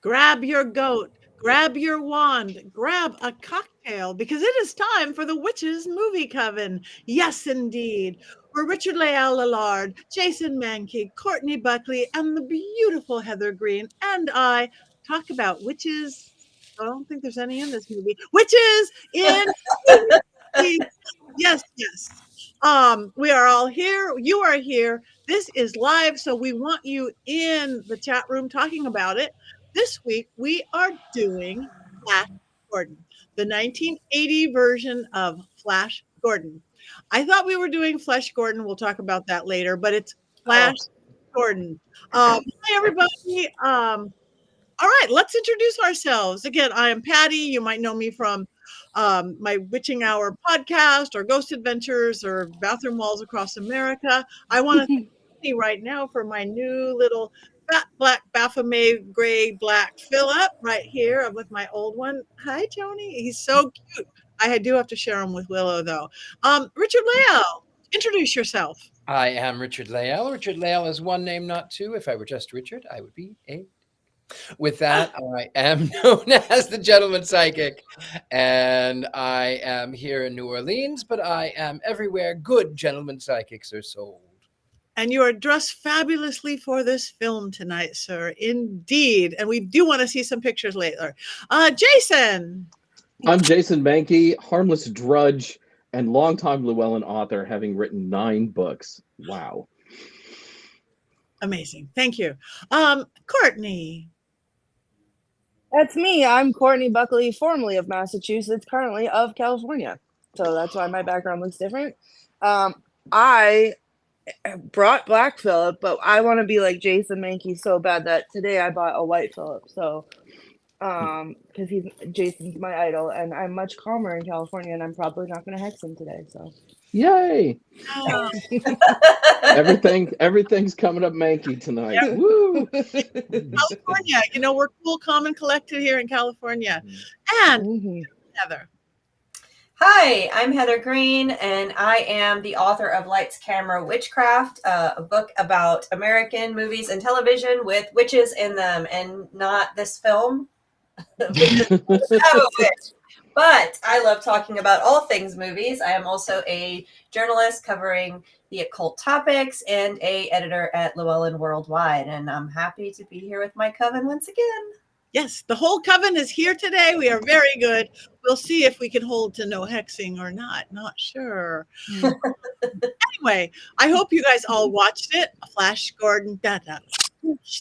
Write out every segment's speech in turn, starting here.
Grab your goat, grab your wand, grab a cocktail, because it is time for the Witches Movie Coven. Yes, indeed. Where Richard-Lael Lillard, Jason Mankey, Courtney Buckley, and the beautiful Heather Greene and I talk about witches. I don't think there's any in this movie. Witches in movies. Yes, yes. We are all here. You are here. This is live, so we want you in the chat room talking about it. This week, we are doing Flash Gordon, the 1980 version of Flash Gordon. I thought we were doing Flash Gordon. We'll talk about that later, but it's Flash Oh, Gordon. Hi, everybody. All right, let's introduce ourselves. Again, I am Patti. You might know me from my Witching Hour podcast or Ghost Adventures or Bathroom Walls Across America. I want to thank you right now for my new little fat black Baphomet gray black Philip right here with my old one. Hi, Tony. He's so cute. I do have to share him with Willow though. Richard-Lael, introduce yourself. I am Richard-Lael. Richard-Lael is one name, not two. If I were just Richard, I would be a. With that, I am known as the Gentleman Psychic, and I am here in New Orleans, but I am everywhere good gentleman psychics are sold. And you are dressed fabulously for this film tonight, sir. Indeed. And we do want to see some pictures later. Jason. I'm Jason Mankey, harmless drudge and longtime Llewellyn author, having written 9 books. Wow. Amazing. Thank you. Courtney. that's me. I'm Courtney Buckley, formerly of Massachusetts, currently of California. So that's why my background looks different. I brought Black Phillip, but I want to be like Jason Mankey so bad that today I bought a White Phillip. So, because Jason's my idol, and I'm much calmer in California, and I'm probably not going to hex him today. So, Yay. Oh, Everything's coming up Mankey tonight. Yep. Woo! California. We're cool, calm, and collected here in California. And Heather. Hi, I'm Heather Greene, and I am the author of Lights, Camera, Witchcraft, a book about American movies and television with witches in them, and not this film. But I love talking about all things movies. I am also a journalist covering the occult topics and a editor at Llewellyn Worldwide, and I'm happy to be here with my coven once again. Yes, the whole coven is here today. We are very good. We'll see if we can hold to no hexing or not. Not sure. Anyway, I hope you guys all watched it. Flash Gordon. Da da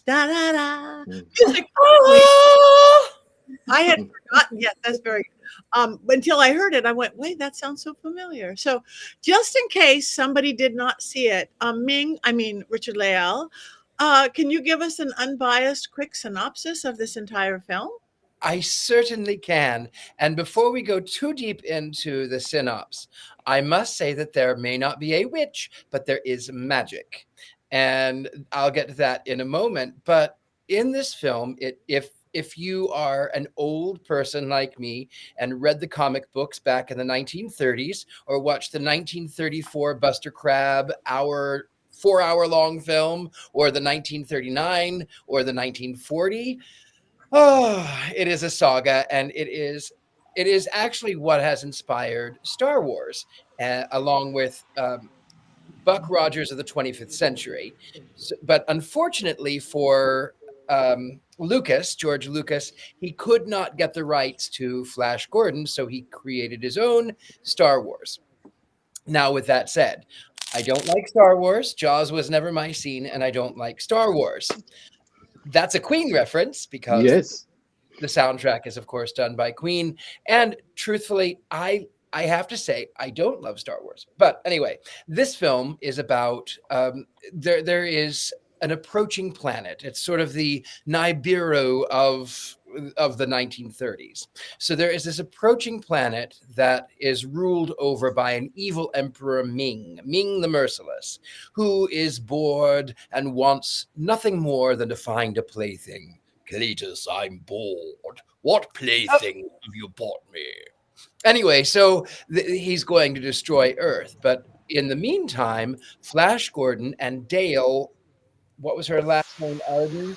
da da da. Music. I had forgotten. Yes, that's very good. Until I heard it, I went, wait, that sounds so familiar. So just in case somebody did not see it, Richard-Lael, can you give us an unbiased, quick synopsis of this entire film? I certainly can. And before we go too deep into the synopsis, I must say that there may not be a witch, but there is magic. And I'll get to that in a moment. But in this film, if you are an old person like me and read the comic books back in the 1930s or watched the 1934 Buster Crabbe 4-hour-long film, or the 1939 or the 1940. Oh, it is a saga, and it is actually what has inspired Star Wars, along with Buck Rogers of the 25th century. But unfortunately for George Lucas, he could not get the rights to Flash Gordon, so he created his own Star Wars. Now, with that said, I don't like Star Wars. Jaws was never my scene, and I don't like Star Wars. That's a Queen reference because Yes. the soundtrack is, of course, done by Queen. And truthfully, I have to say, I don't love Star Wars. But anyway, this film is about, there is an approaching planet. It's sort of the Nibiru of the 1930s. So there is this approaching planet that is ruled over by an evil emperor, Ming the Merciless, who is bored and wants nothing more than to find a plaything. Cletus, I'm bored. What plaything have you bought me? Anyway, so he's going to destroy Earth. But in the meantime, Flash Gordon and Dale, what was her last name? Arden?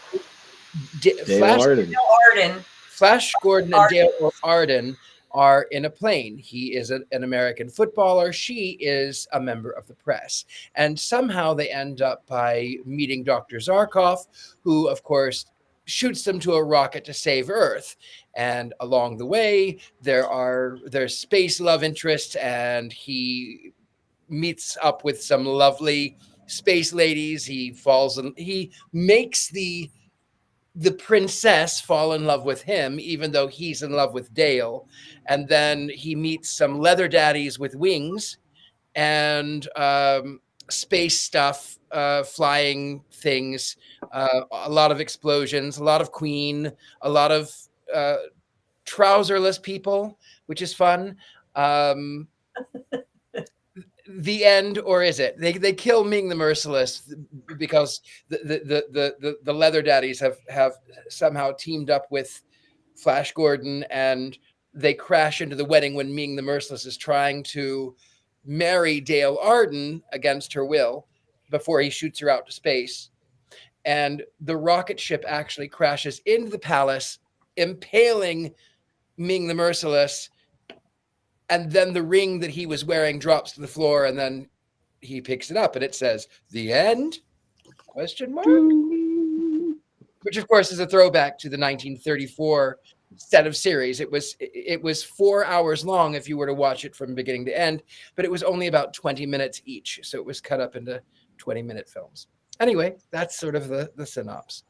Dale Arden. Arden. Flash Gordon and Dale Arden are in a plane. He is an American footballer. She is a member of the press. And somehow they end up by meeting Dr. Zarkov, who, of course, shoots them to a rocket to save Earth. And along the way, there's space love interest, and he meets up with some lovely space ladies. He makes the princess fall in love with him, even though he's in love with Dale. And then he meets some leather daddies with wings and space stuff, flying things, a lot of explosions, a lot of Queen, a lot of trouserless people, which is fun. The end, or is it? They kill Ming the Merciless because the leather daddies have somehow teamed up with Flash Gordon, and they crash into the wedding when Ming the Merciless is trying to marry Dale Arden against her will before he shoots her out to space. And the rocket ship actually crashes into the palace, impaling Ming the Merciless. And then the ring that he was wearing drops to the floor, and then he picks it up, and it says, "The end?" Question mark. Which, of course, is a throwback to the 1934 set of series. It was 4 hours long if you were to watch it from beginning to end, but it was only about 20 minutes each. So it was cut up into 20-minute films. Anyway, that's sort of the synopsis.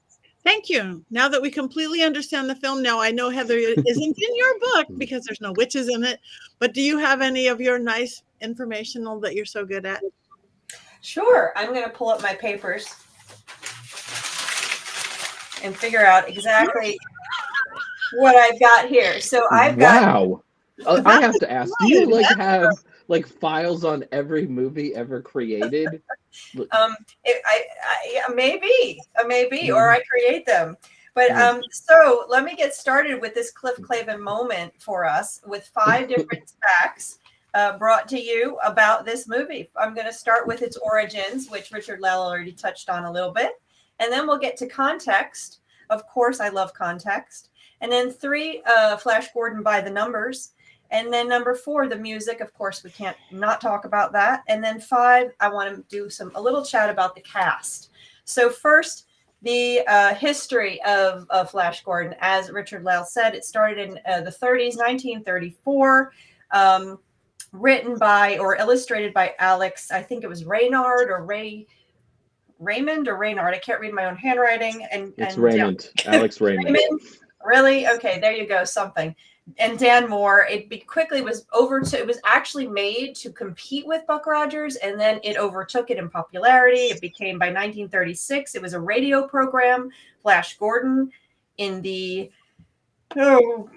Thank you. Now that we completely understand the film, now I know Heather isn't in your book because there's no witches in it, but do you have any of your nice informational that you're so good at? Sure. I'm going to pull up my papers and figure out exactly what I've got here. So I've got... Wow. I have to ask, do you have files on every movie ever created? Maybe, or I create them. But so let me get started with this Cliff Clavin moment for us with 5 different facts brought to you about this movie. I'm going to start with its origins, which Richard-Lael already touched on a little bit. And then we'll get to context. Of course, I love context. And then 3, Flash Gordon by the numbers. And then number 4, the music. Of course, we can't not talk about that. And then 5, I want to do a little chat about the cast. So first, the history of Flash Gordon. As Richard-Lael said, it started in the 30s, 1934, written by or illustrated by Alex. I think it was Raynard or Raymond or Raynard. I can't read my own handwriting. It's Raymond. Alex Raymond. Raymond? Really? Okay, there you go. Something. And Dan Moore. It was actually made to compete with Buck Rogers, and then it overtook it in popularity. It became, by 1936, it was a radio program, Flash Gordon, in the Caverns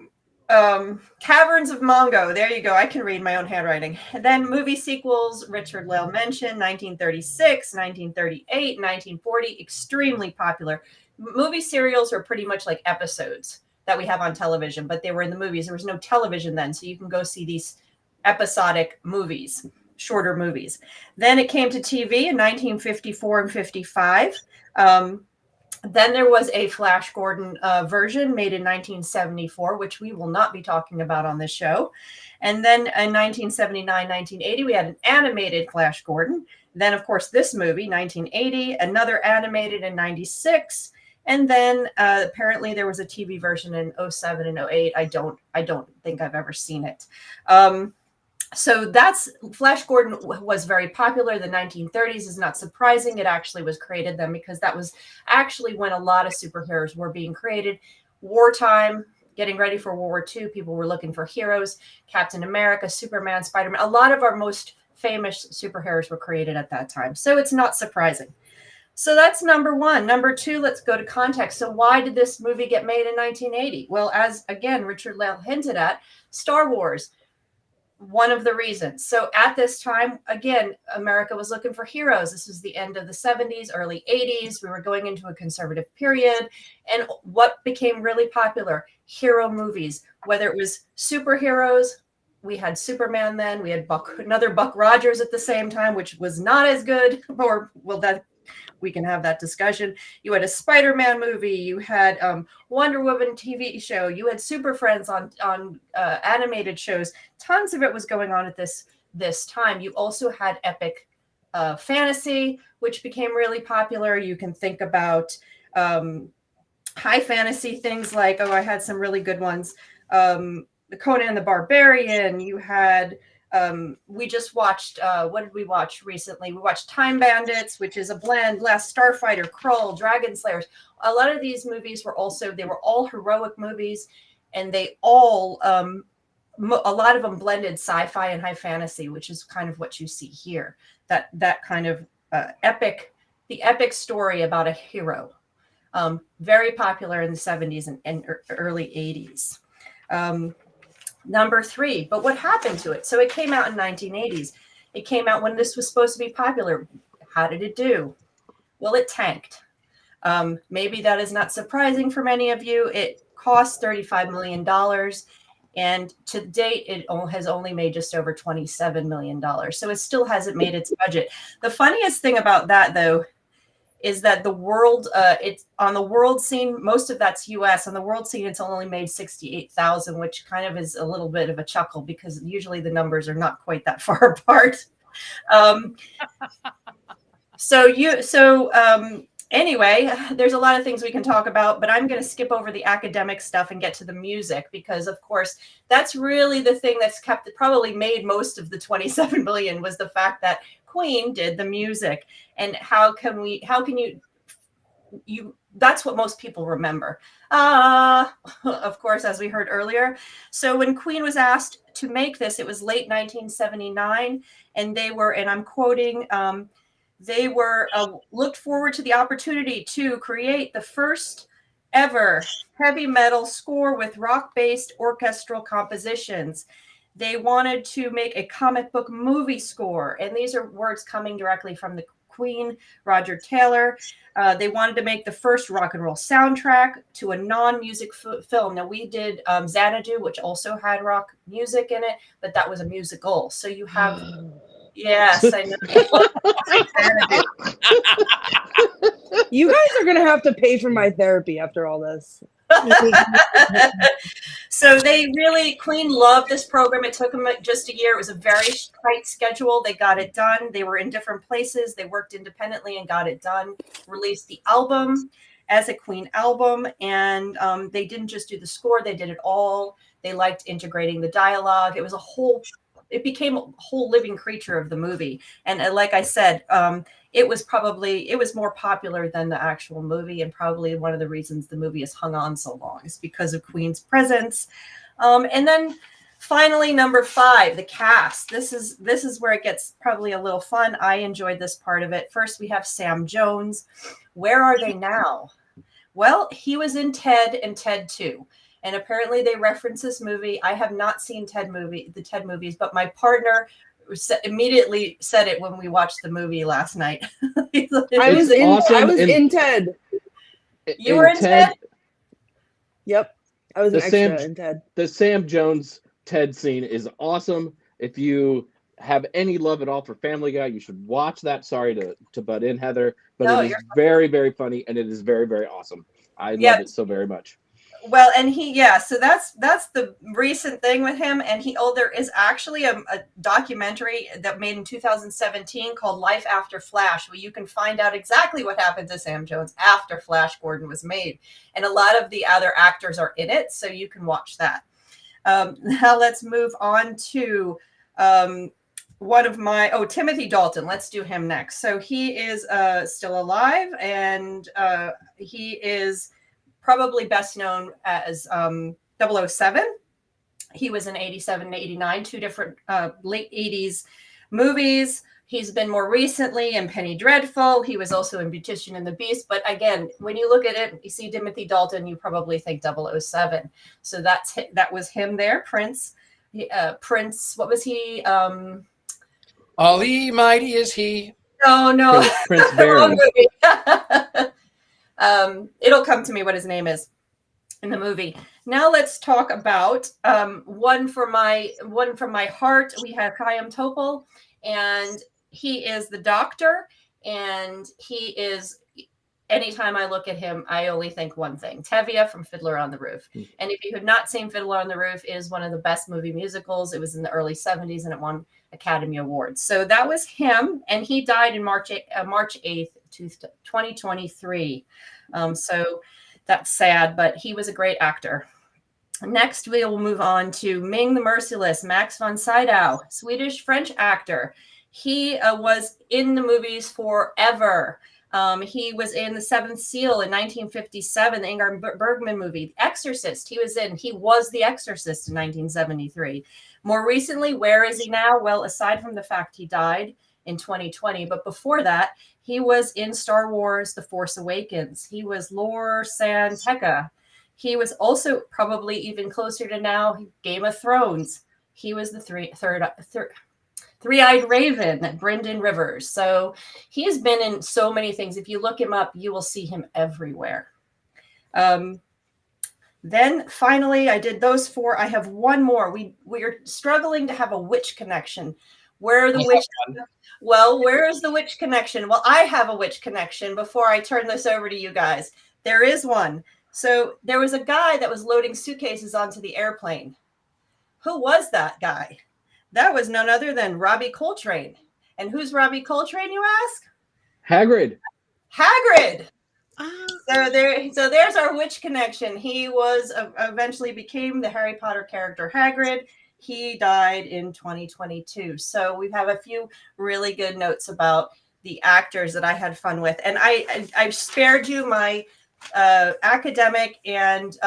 of Mongo. There you go. I can read my own handwriting. And then movie sequels, Richard-Lael mentioned, 1936, 1938, 1940, extremely popular. Movie serials are pretty much like episodes that we have on television, but they were in the movies. There was no television then, so you can go see these episodic movies, shorter movies. Then it came to TV in 1954 and 55. Then there was a Flash Gordon version made in 1974, which we will not be talking about on this show. And then in 1979, 1980, we had an animated Flash Gordon. Then, of course, this movie, 1980, another animated in 96. And then apparently there was a TV version in 07 and 08. I don't think I've ever seen it. So that's Flash Gordon was very popular. The 1930s is not surprising. It actually was created then because that was actually when a lot of superheroes were being created. Wartime, getting ready for World War II, people were looking for heroes. Captain America, Superman, Spider-Man. A lot of our most famous superheroes were created at that time. So it's not surprising. So that's number 1. Number 2, let's go to context. So why did this movie get made in 1980? Well, as again, Richard-Lael hinted at, Star Wars, one of the reasons. So at this time, again, America was looking for heroes. This was the end of the 70s, early 80s. We were going into a conservative period. And what became really popular? Hero movies, whether it was superheroes. We had Superman then. We had another Buck Rogers at the same time, which was not as good, or well, that we can have that discussion. You had a Spider-Man movie. You had Wonder Woman TV show. You had Super Friends on animated shows. Tons of it was going on at this time. You also had epic fantasy, which became really popular. You can think about high fantasy things like, I had some really good ones. The Conan the Barbarian. You had we just watched what did we watch recently? We watched Time Bandits, which is a blend, Last Starfighter, Krull, Dragon Slayers. A lot of these movies were all heroic movies, and they all a lot of them blended sci-fi and high fantasy, which is kind of what you see here. That kind of the epic story about a hero. Very popular in the 70s and early 80s. Number 3, but what happened to it? So it came out in 1980s. It came out when this was supposed to be popular. How did it do? Well, it tanked. Maybe that is not surprising for many of you. It cost $35 million. And to date, it has only made just over $27 million. So it still hasn't made its budget. The funniest thing about that, though, is that the world, it's on the world scene, most of that's US. On the world scene, it's only made 68,000, which kind of is a little bit of a chuckle because usually the numbers are not quite that far apart. Anyway, there's a lot of things we can talk about, but I'm going to skip over the academic stuff and get to the music because, of course, that's really the thing that's probably made most of the 27 million was the fact that Queen did the music. And how can you that's what most people remember. Of course, as we heard earlier. So when Queen was asked to make this, it was late 1979, and they were, and I'm quoting, they were looked forward to the opportunity to create the first ever heavy metal score with rock-based orchestral compositions. They wanted to make a comic book movie score, and these are words coming directly from the Queen, Roger Taylor. They wanted to make the first rock and roll soundtrack to a non-music film. Now, we did Xanadu, which also had rock music in it, but that was a musical. So you have... Yes, I know. You guys are going to have to pay for my therapy after all this. So Queen loved this program. It took them just a year. It was a very tight schedule. They got it done. They were in different places. They worked independently and got it done. Released the album as a Queen album. And they didn't just do the score. They did it all. They liked integrating the dialogue. It became a whole living creature of the movie. And like I said, it was more popular than the actual movie. And probably one of the reasons the movie has hung on so long is because of Queen's presence. And then finally, number 5, the cast. This is where it gets probably a little fun. I enjoyed this part of it. First, we have Sam Jones. Where are they now? Well, he was in Ted and Ted 2. And apparently they reference this movie. I have not seen the Ted movies, but my partner immediately said it when we watched the movie last night. I was in Ted. You were in Ted? Yep. I was an extra in Ted. The Sam Jones Ted scene is awesome. If you have any love at all for Family Guy, you should watch that. Sorry to butt in, Heather, but it is very, very funny, and it is very, very awesome. I love it so very much. Well, and so that's the recent thing with him. And there is actually a documentary that made in 2017 called Life After Flash, where you can find out exactly what happened to Sam Jones after Flash Gordon was made. And a lot of the other actors are in it, so you can watch that. Now let's move on to Timothy Dalton. Let's do him next. So he is still alive, and he is probably best known as 007. He was in 87 and 89, 2 different late 80s movies. He's been more recently in Penny Dreadful. He was also in Beauty and the Beast. But again, when you look at it, you see Timothy Dalton, you probably think 007. So that was him there. Prince. Prince, what was he? Almighty is he. Oh, no. Prince Baron. It'll come to me what his name is in the movie. Now let's talk about one from my heart. We have Chaim Topol, and he is the Doctor. And he is, anytime I look at him, I only think one thing: Tevye from Fiddler on the Roof. And if you have not seen Fiddler on the Roof, it is one of the best movie musicals. It was in the early 70s and it won Academy Awards. So that was him. And he died in March 8th, 2023. So that's sad, but he was a great actor. Next, we will move on to Ming the Merciless, Max von Sydow, Swedish-French actor. He was in the movies forever. He was in The Seventh Seal in 1957, the Ingmar Bergman movie. The Exorcist, he was in. He was the Exorcist in 1973. More recently, where is he now? Well, aside from the fact he died in 2020, but before that, he was in Star Wars The Force Awakens. He was Lor San Tekka. He was also, probably even closer to now, Game of Thrones. He was the Three-Eyed Raven, Brynden Rivers. So he's been in so many things. If you look him up, you will see him everywhere. Then finally, I did those 4. I have one more. We are struggling to have a witch connection. Where are the witch? Well, where is the witch connection? Well, I have a witch connection before I turn this over to you guys. There is one. So there was a guy that was loading suitcases onto the airplane. Who was that guy? That was none other than Robbie Coltrane. And who's Robbie Coltrane, you ask? Hagrid. Hagrid. So there's our witch connection. He was eventually became the Harry Potter character Hagrid. He died in 2022. So we have a few really good notes about the actors that I had fun with. And I've spared you my academic and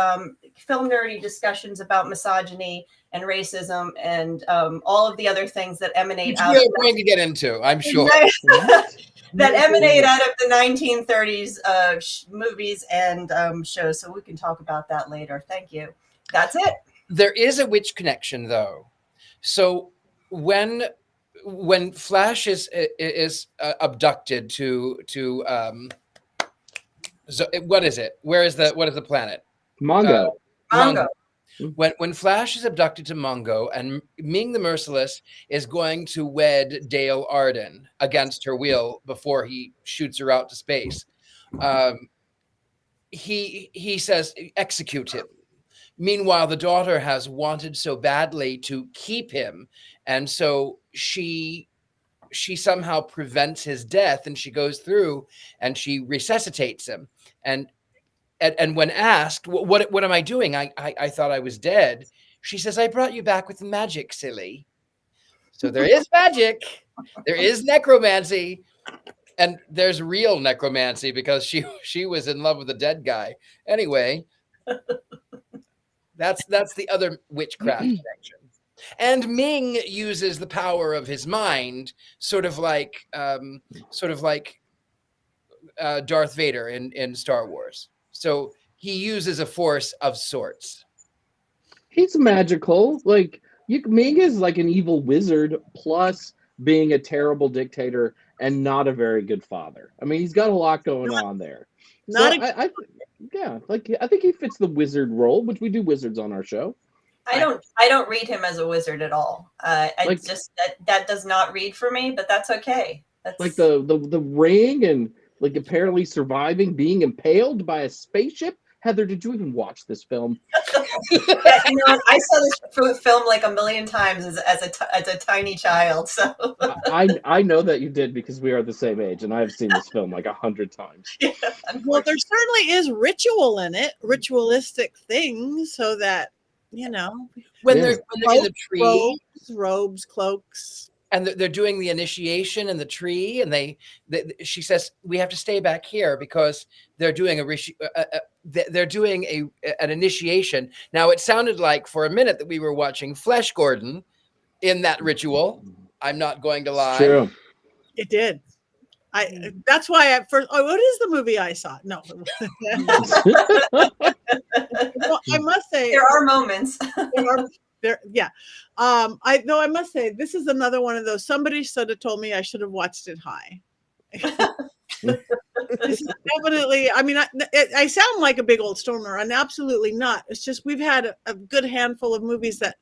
film nerdy discussions about misogyny and racism and all of the other things that emanate out. We're going to get into, I'm sure. That emanate out of the 1930s movies and shows. So we can talk about that later. Thank you. That's it. There is a witch connection, though. So when Flash is abducted to so what is it? What is the planet? Mongo. Mongo. When Flash is abducted to Mongo and Ming the Merciless is going to wed Dale Arden against her will before he shoots her out to space, he says, execute him. Meanwhile, the daughter has wanted so badly to keep him, and so she somehow prevents his death, and she goes through and she resuscitates him. And when asked, what am I doing? I thought I was dead. She says, I brought you back with magic, silly. So there is magic. There is necromancy. And there's real necromancy because she was in love with a dead guy. Anyway, that's the other witchcraft connection. And Ming uses the power of his mind, sort of like Darth Vader in Star Wars. So he uses a force of sorts. He's magical. Ming is like an evil wizard plus being a terrible dictator and not a very good father. I mean, he's got a lot going on there. I think he fits the wizard role, which we do wizards on our show. I don't read him as a wizard at all. That does not read for me, but that's okay. That's like the ring and like apparently surviving being impaled by a spaceship. Heather, did you even watch this film? Yeah, I saw this film like a million times as a tiny child. So I know that you did because we are the same age, and I've seen this film like 100 times. Yeah, well, there certainly is ritual in it, ritualistic things, so that when they're in the tree, robes, cloaks. And they're doing the initiation in the tree, and she says we have to stay back here because they're doing an initiation. Now it sounded like for a minute that we were watching Flesh Gordon in that ritual. I'm not going to lie. True. It did. That's why at first. Oh, what is the movie I saw? No. Well, I must say there are moments. Yeah. I must say this is another one of those. Somebody should have told me I should have watched it high. This is definitely. I mean, I sound like a big old stormer, and absolutely not. It's just we've had a good handful of movies that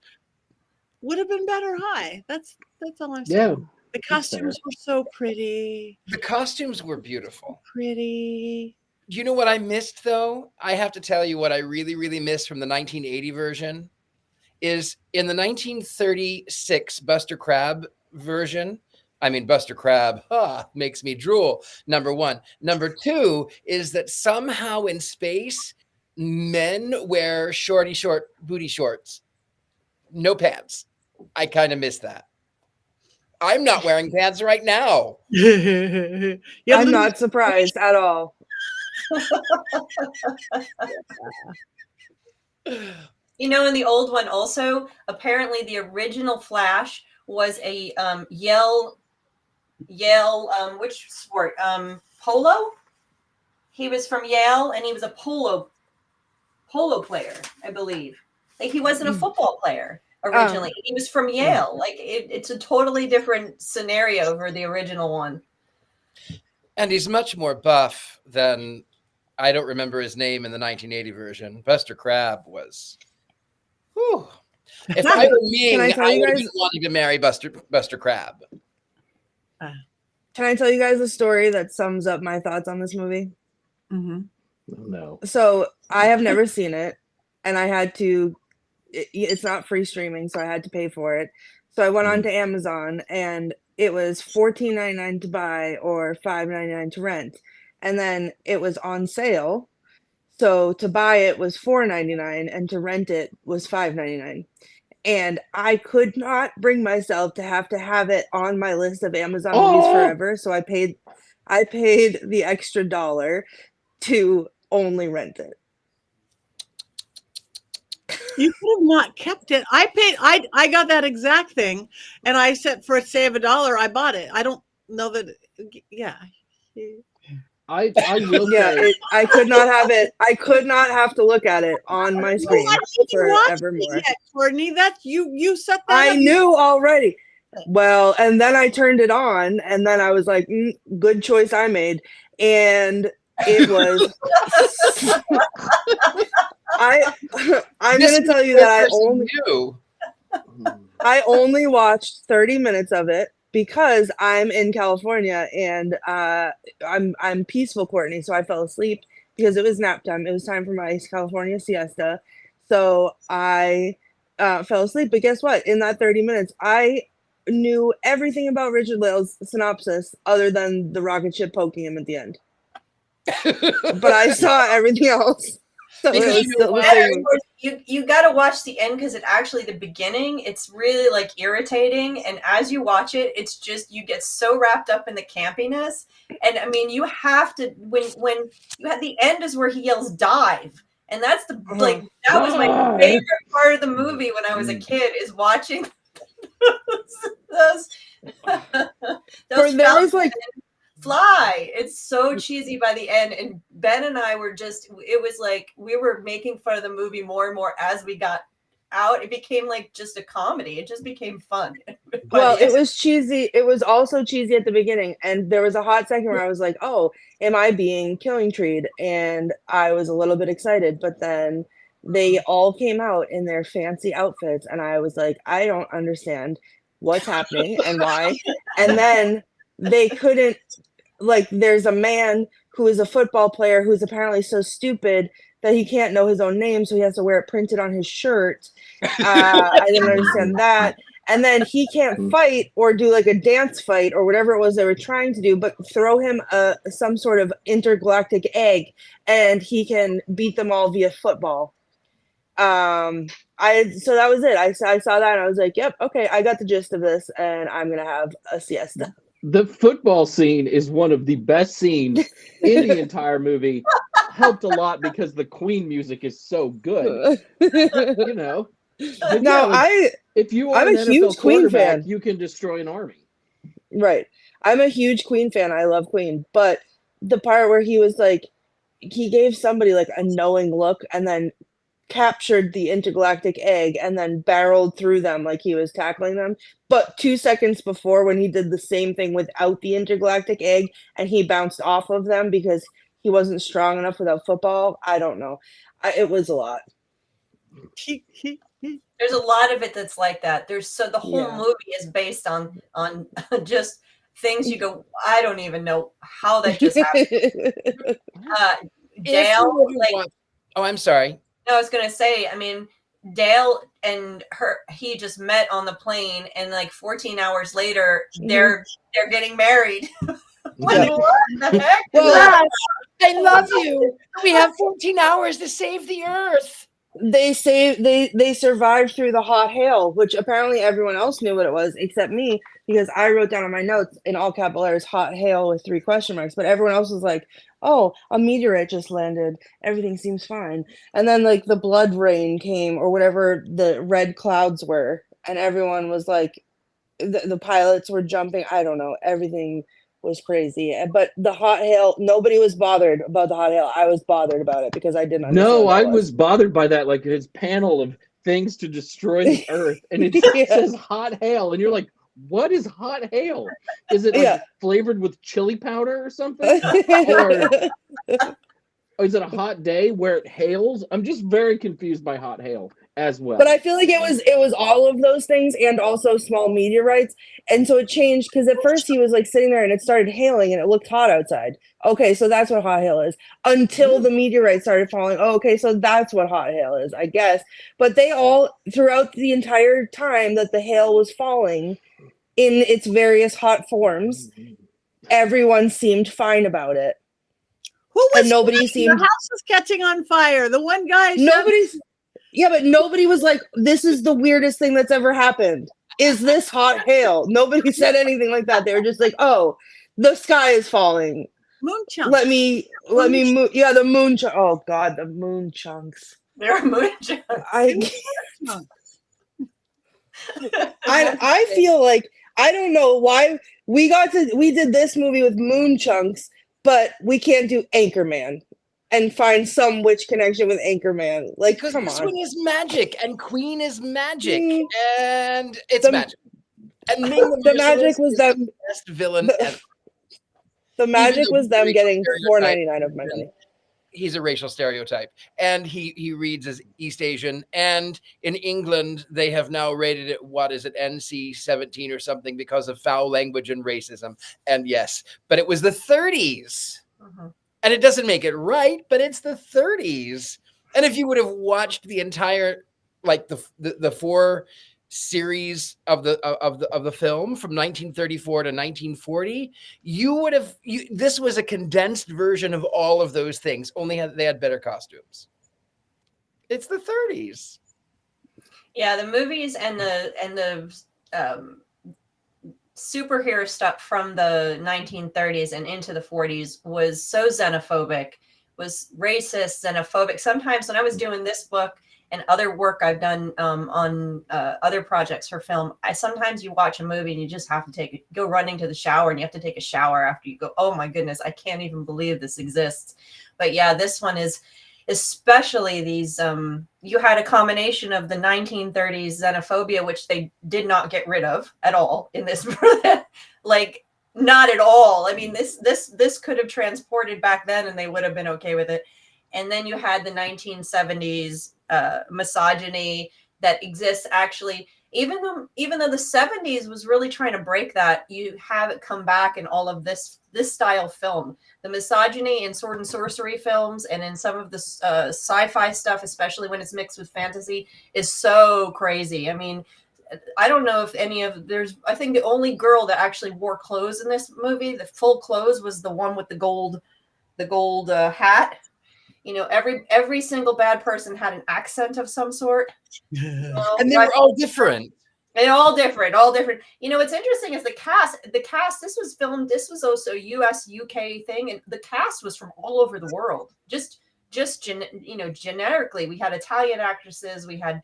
would have been better high. That's all I'm saying. Yeah. The costumes were so pretty. The costumes were beautiful. Pretty. Do you know what I missed, though? I have to tell you what I really, really missed from the 1980 version is in the 1936 Buster Crab version. I mean, Buster Crab makes me drool, number one. Number two is that somehow in space, men wear short booty shorts. No pants. I kind of miss that. I'm not wearing pants right now. I'm not surprised at all. You know, in the old one also, apparently the original Flash was a Yale, which sport? Polo? He was from Yale and he was a polo player, I believe. Like he wasn't a football player originally. He was from Yale. Like it's a totally different scenario for the original one. And he's much more buff than, I don't remember his name in the 1980 version. Buster Crab was. Whew. If I were Ming, I would have been wanting to marry Buster Crab. Can I tell you guys a story that sums up my thoughts on this movie? Oh, no. So I have never seen it, and I had to. It's not free streaming, so I had to pay for it. So I went on to Amazon, and it was $14.99 to buy or $5.99 to rent, and then it was on sale. So to buy it was $4.99, and to rent it was $5.99. And I could not bring myself to have it on my list of Amazon movies forever. So I paid the extra $1 to only rent it. You could have not kept it. I got that exact thing, and I said for a save $1, I bought it. I don't know that. Yeah. I will say I could not have it. I could not have to look at it on my screen forevermore. Courtney, that's you set that I up. knew already. Well, and then I turned it on, and then I was like, good choice I made. And it was I'm going to tell you that I only watched 30 minutes of it because I'm in California and I'm peaceful, Courtney, so I fell asleep because it was nap time. It was time for my California siesta. So I fell asleep. But guess what? In that 30 minutes, I knew everything about Richard-Lael's synopsis other than the rocket ship poking him at the end. But I saw everything else. So because you got to watch the end because the beginning, it's really like irritating. And as you watch it, it's just, you get so wrapped up in the campiness. And I mean, you have to, when you had the end is where he yells dive. And that's that was my favorite part of the movie when I was a kid is watching those fly. It's so cheesy by the end, and Ben and I were it was like we were making fun of the movie more and more as we got out. It became like just a comedy. It just became fun. Well, it was cheesy. It was also cheesy at the beginning, and there was a hot second where I was like, oh, am I being killing treed? And I was a little bit excited, but then they all came out in their fancy outfits, and I was like, I don't understand what's happening and why. And then they couldn't, there's a man who is a football player who's apparently so stupid that he can't know his own name, so he has to wear it printed on his shirt. I didn't understand that. And then he can't fight or do like a dance fight or whatever it was they were trying to do, but throw him some sort of intergalactic egg, and he can beat them all via football. So that was it. I saw that and I was like, yep, okay, I got the gist of this, and I'm gonna have a siesta. The football scene is one of the best scenes in the entire movie. Helped a lot because the Queen music is so good. You know. If you are I'm a huge Queen fan. You can destroy an army. Right. I'm a huge Queen fan. I love Queen. But the part where he was like, he gave somebody like a knowing look and then captured the intergalactic egg and then barreled through them like he was tackling them. But 2 seconds before, when he did the same thing without the intergalactic egg and he bounced off of them because he wasn't strong enough without football, I don't know. It was a lot. There's a lot of it that's like that. The whole Yeah. movie is based on just things you go, I don't even know how that just happened. Dale, like, oh, I'm sorry. no, I was gonna say, I mean, Dale and he just met on the plane, and like 14 hours later, they're getting married. Like, what the heck? Well, I love you. We have 14 hours to save the Earth. they survived through the hot hail, which apparently everyone else knew what it was except me, because I wrote down in my notes in all capital letters hot hail with 3 question marks, but everyone else was like, oh, a meteorite just landed, everything seems fine. And then like the blood rain came, or whatever the red clouds were, and everyone was like, the pilots were jumping, I don't know, everything was crazy. But the hot hail, nobody was bothered about the hot hail. I was bothered about it because I didn't understand No, what I it was bothered by that, like his panel of things to destroy the Earth, and it Yeah. says hot hail, and you're like, what is hot hail? Is it like Yeah. flavored with chili powder or something? Or is it a hot day where it hails? I'm just very confused by hot hail as well. But I feel like it was all of those things and also small meteorites. And so it changed because at first he was like sitting there and it started hailing and it looked hot outside. Okay, so that's what hot hail is. Until the meteorites started falling. Oh, okay, so that's what hot hail is, I guess. But they all, throughout the entire time that the hail was falling in its various hot forms, everyone seemed fine about it. Who was And nobody flying? seemed- The house was catching on fire. The one guy. But nobody was like, this is the weirdest thing that's ever happened. Is this hot hail? Nobody said anything like that. They were just like, oh, the sky is falling. Moon chunks. Let me move. Yeah, the moon. Oh God, the moon chunks. There are moon chunks. I feel like I don't know why we did this movie with moon chunks, but we can't do Anchorman and find some witch connection with Anchorman. Like, Because come this on. one is magic, and Queen is magic, Mm. and it's magic. And Ming The magic was them. the best villain ever. The magic though was them racial getting stereotype- $4.99 of my money. He's a racial stereotype, and he reads as East Asian. And in England, they have now rated it, what is it, NC-17 or something, because of foul language and racism. And yes, but it was the 30s. And it doesn't make it right, but it's the 30s. And if you would have watched the entire, like the 4 series of the film from 1934 to 1940, you would have. This was a condensed version of all of those things. Only they had better costumes. It's the 30s. Yeah, the movies and the superhero stuff from the 1930s and into the 40s was so xenophobic, was racist, xenophobic. Sometimes when I was doing this book and other work I've done on other projects for film, sometimes you watch a movie and you just have to go running to the shower, and you have to take a shower after you go, oh my goodness, I can't even believe this exists. But yeah, this one is, especially these, you had a combination of the 1930s xenophobia, which they did not get rid of at all in this, like not at all. I mean, this could have transported back then and they would have been okay with it. And then you had the 1970s misogyny that exists actually, even though the 70s was really trying to break that, you have it come back in all of this style film. The misogyny in sword and sorcery films and in some of the sci-fi stuff, especially when it's mixed with fantasy, is so crazy. I mean, I don't know if I think the only girl that actually wore clothes in this movie, the full clothes, was the one with the gold hat. You know, every single bad person had an accent of some sort. And they were all different. And all different. You know, what's interesting is the cast, this was also US, UK thing. And the cast was from all over the world. Generically, we had Italian actresses, we had,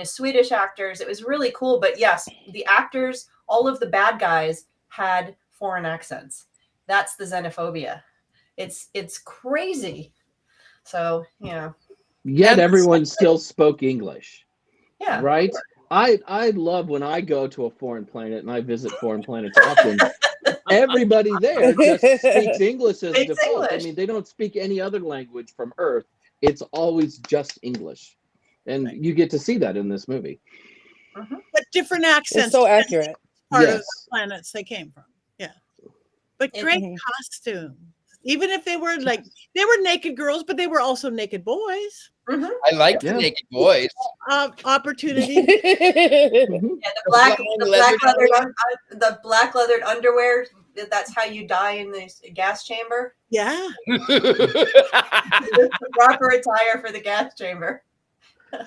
Swedish actors. It was really cool. But yes, the actors, all of the bad guys had foreign accents. That's the xenophobia. It's crazy. So, yeah. Yet everyone still spoke English. Yeah. Right? I love when I go to a foreign planet, and I visit foreign planets often. Everybody there just speaks English as default. I mean, they don't speak any other language from Earth. It's always just English. And you get to see that in this movie. But different accents. It's so accurate. Part of Yes. the planets they came from. Yeah. But great costume. Even if they were naked girls, but they were also naked boys. I like the naked boys. Opportunity. The black leathered underwear. That's how you die in the gas chamber. Yeah. The proper attire for the gas chamber.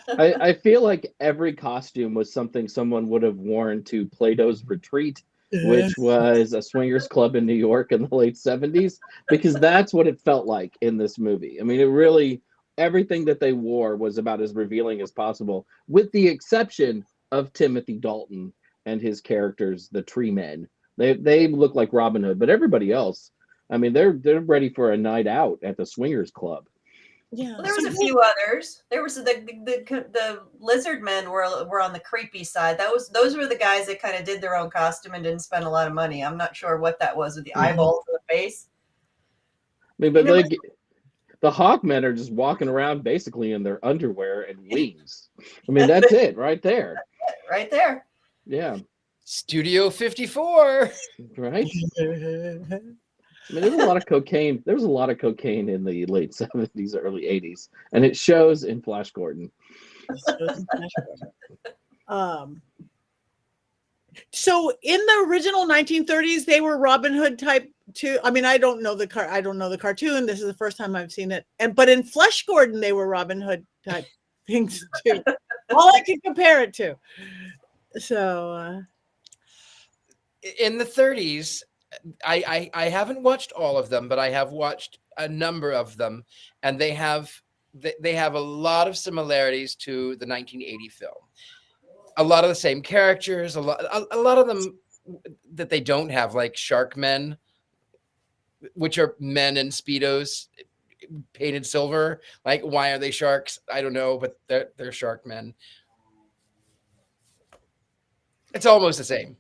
I feel like every costume was something someone would have worn to Plato's Retreat, which was a swingers club in New York in the late 70s, because that's what it felt like in this movie. I mean, it really, everything that they wore was about as revealing as possible, with the exception of Timothy Dalton and his characters, the Tree Men. They look like Robin Hood, but everybody else, I mean, they're ready for a night out at the swingers club. Yeah. Well, there was a few others. There was the lizard men were on the creepy side. Those were the guys that kind of did their own costume and didn't spend a lot of money. I'm not sure what that was with the eyeballs and the face. I mean, but the Hawkmen are just walking around basically in their underwear and wings. I mean, that's it right there. Right there. Yeah. Studio 54. Right. I mean, there was a lot of cocaine. There was a lot of cocaine in the late 70s, early 80s, and it shows in Flash Gordon. So in the original 1930s, they were Robin Hood type too. I mean, I don't know the cartoon. This is the first time I've seen it. But in Flash Gordon, they were Robin Hood type things too. All I can compare it to. So in the 30s, I haven't watched all of them, but I have watched a number of them, and they have a lot of similarities to the 1980 film. A lot of the same characters, a lot of them that they don't have, like Shark Men, which are men in Speedos painted silver. Like, why are they sharks? I don't know, but they're Shark Men. It's almost the same.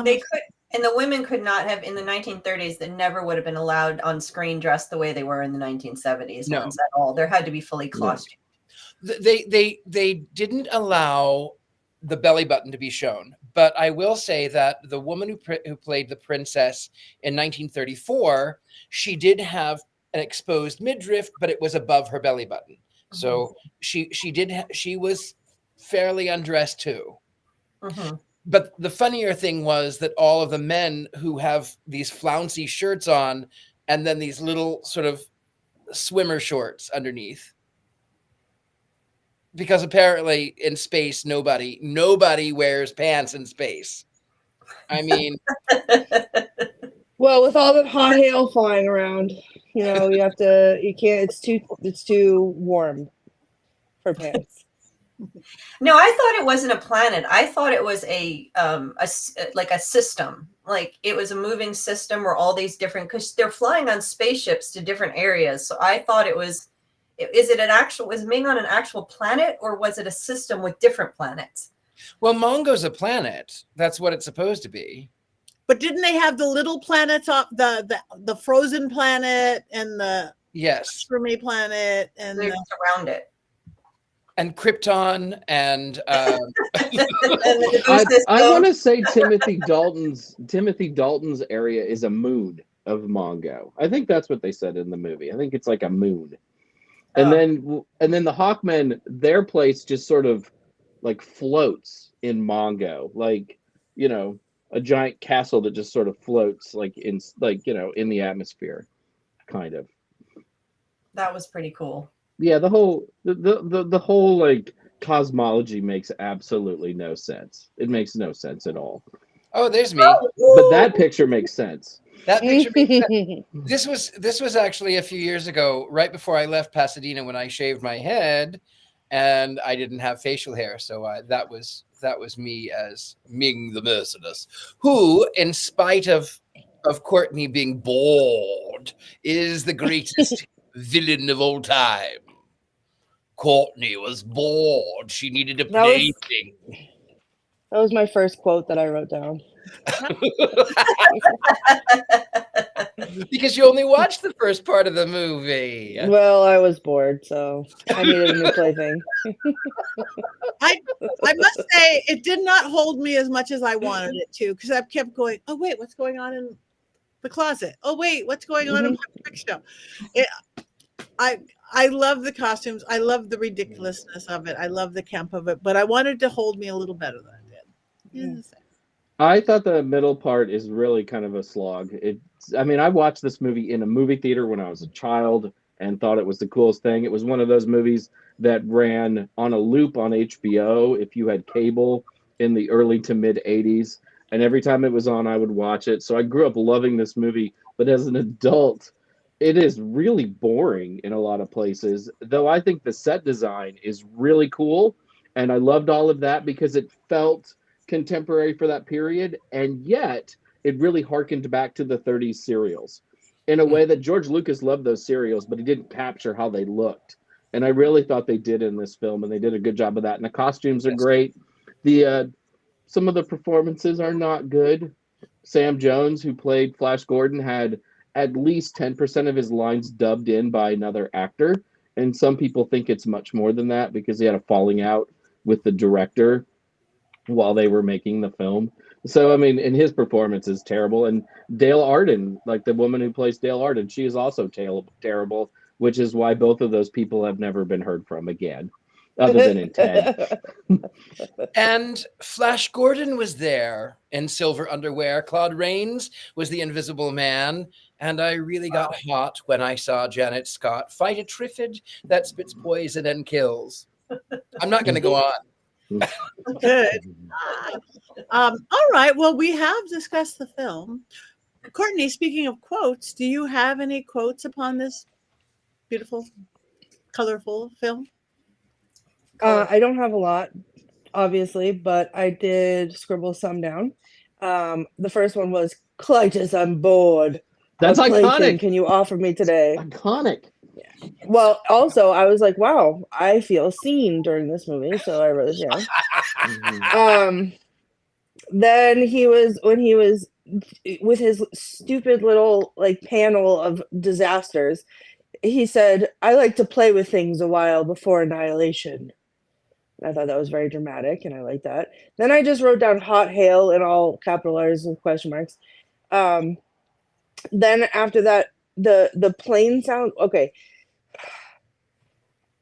They could. And the women could not have, in the 1930s, that never would have been allowed on screen dressed the way they were in the 1970s ones at all. There had to be fully costumed. They didn't allow the belly button to be shown, but I will say that the woman who played the princess in 1934, she did have an exposed midriff, but it was above her belly button. So she was fairly undressed too. But the funnier thing was that all of the men who have these flouncy shirts on and then these little sort of swimmer shorts underneath. Because apparently in space, nobody wears pants in space. I mean, well, with all that hot hail flying around, it's too warm for pants. No, I thought it wasn't a planet. I thought it was a system. Like it was a moving system where all these different, because they're flying on spaceships to different areas. So I thought it was, was Ming on an actual planet, or was it a system with different planets? Well, Mongo's a planet. That's what it's supposed to be. But didn't they have the little planets off the frozen planet and the Shroomy planet and around it? And Krypton and I want to say Timothy Dalton's area is a moon of Mongo. I think that's what they said in the movie. I think it's like a moon. And then the Hawkmen, their place just sort of like floats in Mongo, like, a giant castle that just sort of floats in the atmosphere, kind of. That was pretty cool. Yeah, the whole like cosmology makes absolutely no sense. It makes no sense at all. Oh, there's me. But that picture makes sense. That picture makes sense. This was actually a few years ago, right before I left Pasadena, when I shaved my head and I didn't have facial hair. So that was me as Ming the Merciless, who, in spite of Courtney being bored, is the greatest villain of all time. Courtney was bored. She needed a plaything. That was my first quote that I wrote down. Because you only watched the first part of the movie. Well, I was bored, so I needed a new plaything. I must say it did not hold me as much as I wanted it to, because I kept going, oh wait, what's going on in the closet? Oh wait, what's going on in my show? I love the costumes. I love the ridiculousness of it. I love the camp of it, but I wanted to hold me a little better than it did. I thought the middle part is really kind of a slog. I mean, I watched this movie in a movie theater when I was a child and thought it was the coolest thing. It was one of those movies that ran on a loop on HBO if you had cable in the early to mid 80s. And every time it was on, I would watch it. So I grew up loving this movie. But as an adult, it is really boring in a lot of places, though I think the set design is really cool. And I loved all of that because it felt contemporary for that period. And yet it really harkened back to the 30s serials in a way that George Lucas loved those serials, but he didn't capture how they looked. And I really thought they did in this film, and they did a good job of that. And the costumes are great. Some of the performances are not good. Sam Jones, who played Flash Gordon, had at least 10% of his lines dubbed in by another actor. And some people think it's much more than that because he had a falling out with the director while they were making the film. So, I mean, and his performance is terrible. And Dale Arden, like the woman who plays Dale Arden, she is also terrible, which is why both of those people have never been heard from again, other than in Ted. And Flash Gordon was there in silver underwear. Claude Rains was the Invisible Man. And I really got hot when I saw Janet Scott fight a Triffid that spits poison and kills. I'm not going to go on. Good. All right. Well, we have discussed the film. Courtney, speaking of quotes, do you have any quotes upon this beautiful, colorful film? I don't have a lot, obviously, but I did scribble some down. The first one was, Clytus, I'm bored. That's What plaything iconic. can you offer me today? Iconic. Well, also, I was like, wow, I feel seen during this movie, so I wrote it down. Then when he was with his stupid little like panel of disasters, he said, I like to play with things a while before annihilation. I thought that was very dramatic, and I like that. Then I just wrote down hot hail in all capital letters with question marks. Then after that, the plane sound. Okay,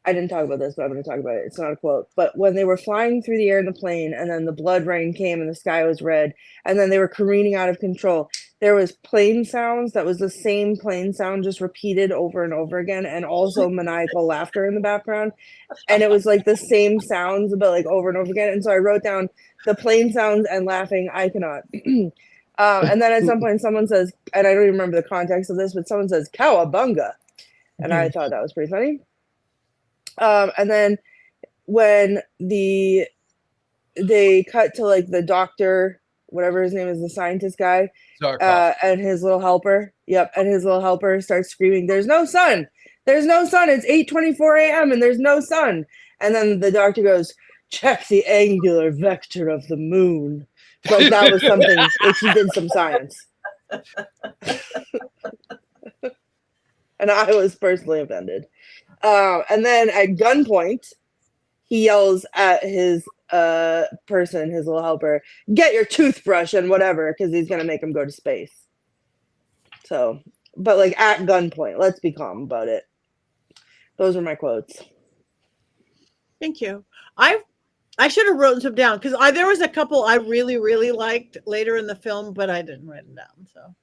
I didn't talk about this, but I'm going to talk about it. It's not a quote. But when they were flying through the air in the plane, and then the blood rain came, and the sky was red, and then they were careening out of control, there was plane sounds that was the same plane sound just repeated over and over again, and also maniacal laughter in the background. And it was like the same sounds, but like over and over again. And so I wrote down the plane sounds and laughing. I cannot. And then at some point, someone says, and I don't even remember the context of this, but someone says "cowabunga," and I thought that was pretty funny. And then when they cut to like the doctor, whatever his name is, the scientist guy, and his little helper. Yep, and his little helper starts screaming, "There's no sun! There's no sun! It's 8:24 a.m. and there's no sun!" And then the doctor goes, "Check the angular vector of the moon." Like that was something. Like he did some science. And I was personally offended. And then at gunpoint, he yells at his person, his little helper, "Get your toothbrush and whatever," because he's gonna make him go to space. So, but like at gunpoint, let's be calm about it. Those are my quotes. Thank you. I should have written some down because there was a couple I really, really liked later in the film, but I didn't write them down. So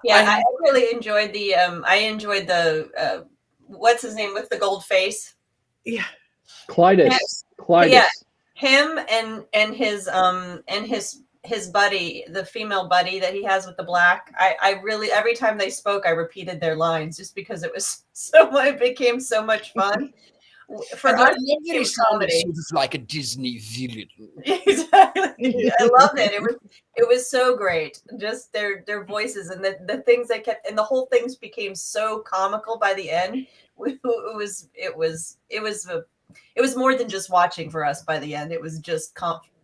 yeah, I really enjoyed the what's his name with the gold face? Yeah, Clytus. Yeah, him and his buddy, the female buddy that he has with the black. I really, every time they spoke, I repeated their lines just because it was it became so much fun. For us, he sounded like a Disney villain. Exactly. I loved it. It was so great. Just their voices and the things they kept, and the whole thing became so comical by the end. It was more than just watching for us by the end. It was just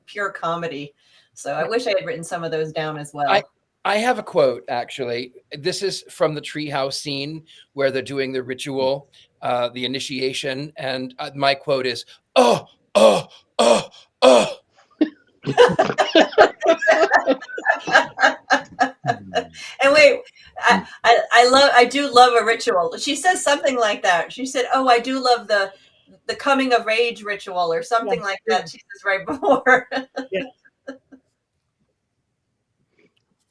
pure comedy. So I wish I had written some of those down as well. I have a quote, actually. This is from the treehouse scene where they're doing the ritual, the initiation. And my quote is, oh, oh, oh, oh. And wait, I do love a ritual. She says something like that. She said, "Oh, I do love the coming of age ritual," or something like that. She says right before. Yeah.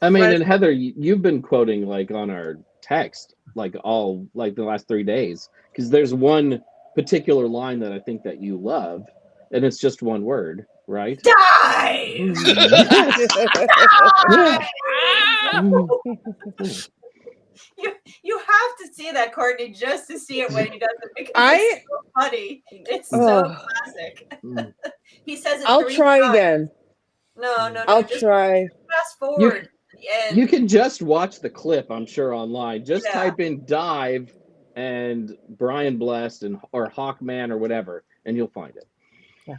I mean, and Heather, you've been quoting like on our text, like all like the last 3 days, because there's one particular line that I think that you love, and it's just one word, right? Die! You have to see that, Courtney, just to see it when he does it, because it's so funny. It's so classic. He says it. I'll try times. again. No. I'll just try. Fast forward. You can just watch the clip, I'm sure, online. Just type in "dive" and Brian Blessed or Hawkman or whatever, and you'll find it. Yeah,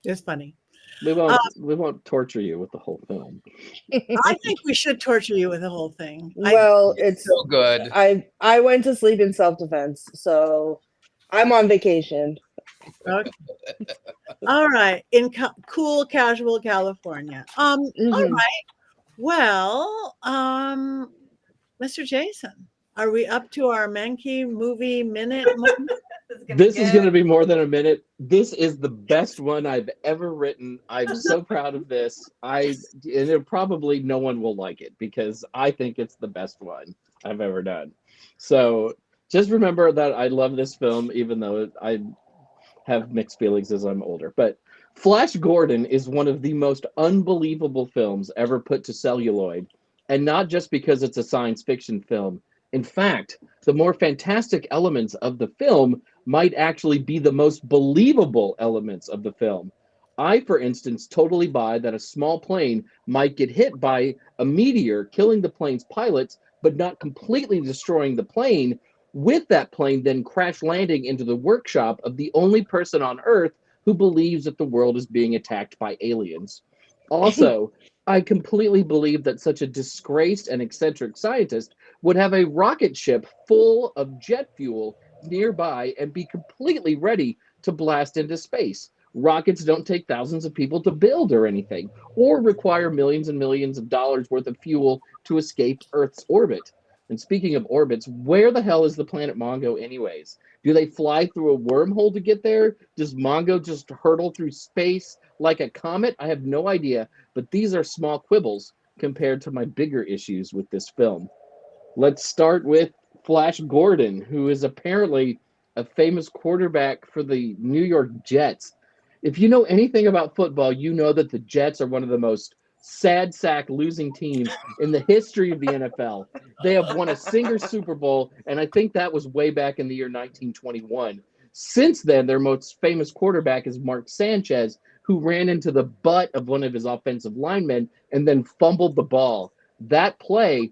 it's funny. We won't torture you with the whole film. I think we should torture you with the whole thing. Well, it's so good. I went to sleep in self-defense, so I'm on vacation. Okay. All right, in cool, casual California. All right. Well, Mr. Jason, are we up to our Mankey movie minute moment? This is going to be more than a minute. This is the best one I've ever written. I'm so proud of this. And probably no one will like it because I think it's the best one I've ever done. So just remember that I love this film, even though I have mixed feelings as I'm older. But Flash Gordon is one of the most unbelievable films ever put to celluloid, and not just because it's a science fiction film. In fact, the more fantastic elements of the film might actually be the most believable elements of the film. I, for instance, totally buy that a small plane might get hit by a meteor, killing the plane's pilots, but not completely destroying the plane, with that plane then crash landing into the workshop of the only person on Earth who believes that the world is being attacked by aliens. Also, I completely believe that such a disgraced and eccentric scientist would have a rocket ship full of jet fuel nearby and be completely ready to blast into space. Rockets don't take thousands of people to build or anything, or require millions and millions of dollars worth of fuel to escape Earth's orbit. And speaking of orbits, where the hell is the planet Mongo anyways? Do they fly through a wormhole to get there? Does Mongo just hurtle through space like a comet? I have no idea, but these are small quibbles compared to my bigger issues with this film. Let's start with Flash Gordon, who is apparently a famous quarterback for the New York Jets. If you know anything about football, you know that the Jets are one of the most sad sack losing teams in the history of the NFL. They have won a single Super Bowl, and I think that was way back in the year 1921. Since then, their most famous quarterback is Mark Sanchez, who ran into the butt of one of his offensive linemen and then fumbled the ball. That play,